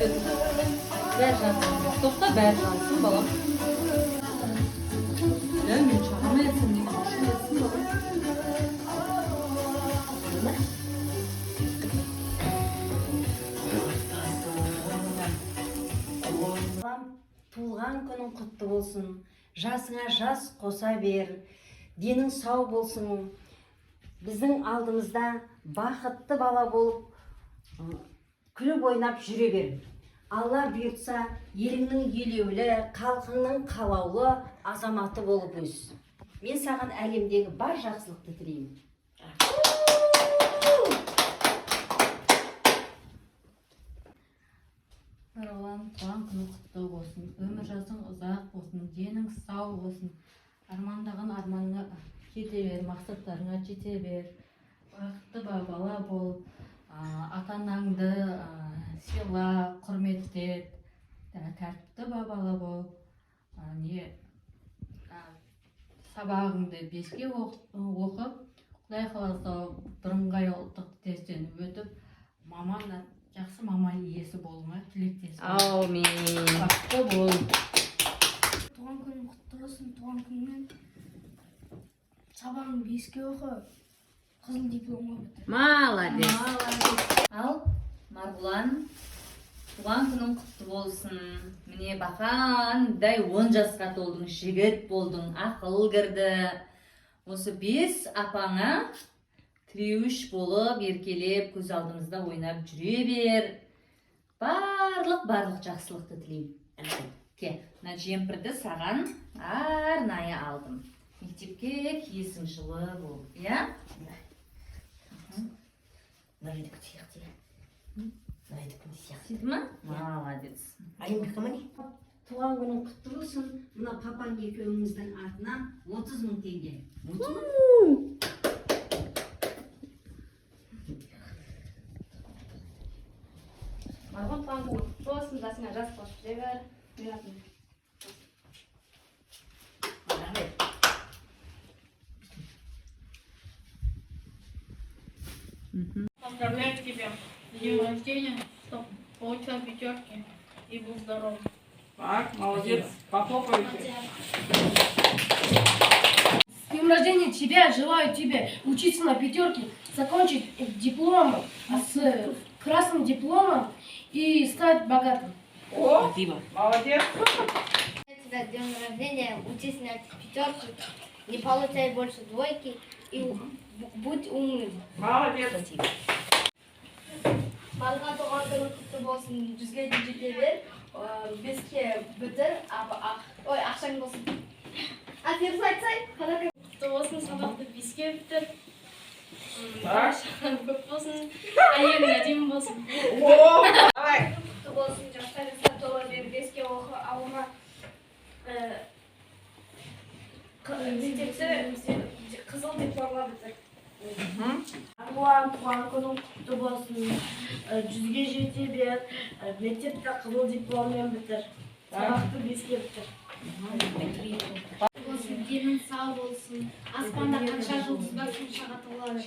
Bär jansın. Topta bär jansın balam. Ya men çağırma etsin diye hoşuma etsin balam. Туылған күнің құтты болсын, жасыңа жас қоса бер, денің сау болсын, біздің алдымызда бақытты бала болып, күліп ойнап жүре бер. Алла бұйыртса, еліңнің елеулі, халқыңның қалаулы азаматы болып өс. Мен саған әлемдегі бар жақсылықты тілеймін. Марғұлан, туған күні құтты болсын, өмір жасың ұзақ болсын, денің сау болсын, армандаған арманыңа жете бер, мақсаттарыңа жете бер, бақытты бала бол, ата-анаңды сыйла, құрметтет, тәртіпті бала бол, сабағыңды 5-ке оқып, Құдай қаласа бірыңғай ұлттық тесттен өтіп, жақсы маман иесі болуыңа тілектеспін. Аумин. Бақытты бол. Туған күнің құтты болсын, туған күніңмен сабағың 5-ке оқы, қызыл дипломға бітір. Молодец. Ал, Марғұлан, туған күнің құтты болсын. Міне бақандай 10 жасқа толдың, жігіт болдың, ақыл кірді. Осы 5 апаңа тіреуіш болып, еркелеп, көз алдымызда ойнап жүре бер. Барлық жақсылықты тілеймін. Ке, мына жемпірді саған арнайы алдым. Мектепке киесің жылы бол, иә? Нарайдық сияқты. Нарайдық сияқты. Сөйті ма? Молодец. Айымдыққа міне? Туған күнің құтты болсын, мына папаң екеуіңіздің атынан 30 мың теңге. 30 мың? Марғұлан, туған күнің құтты болсын, жасыңа жас қосып жүре бер. Поздравляю тебя с днем рождения, чтобы получал 5 и был здоров. Так, молодец. Похлопайте. С днем рождения тебя, желаю тебе учиться на 5, закончить диплом с красным дипломом и стать богатым. О, молодец. Тебя с днем рождения, учись на 5, не получай больше 2 и будь умным. Молодец. Марғұлан, туған күнің құтты болсын, 100-ге жете бер, 5-ке бітір, ақшаң болсын. Теріс айтсай, қалай? Құтты болсын, сабақты 5-ке бітір. Так. Ақшаң көп болсын, әйелің әдемі болсын. О, давай. Құтты болсын, жастарыңызға тола бер, 5-ке оқы, ауылға мектепті қызыл дипломға бітір. Марғұлан, туған күнің құтты болсын, 100-ге жете бер, мектепті қызыл дипломмен бітір, сабақты 5-ке бітір. Денің сау болсын, аспанда қанша жұлдыз бар, сонша толады.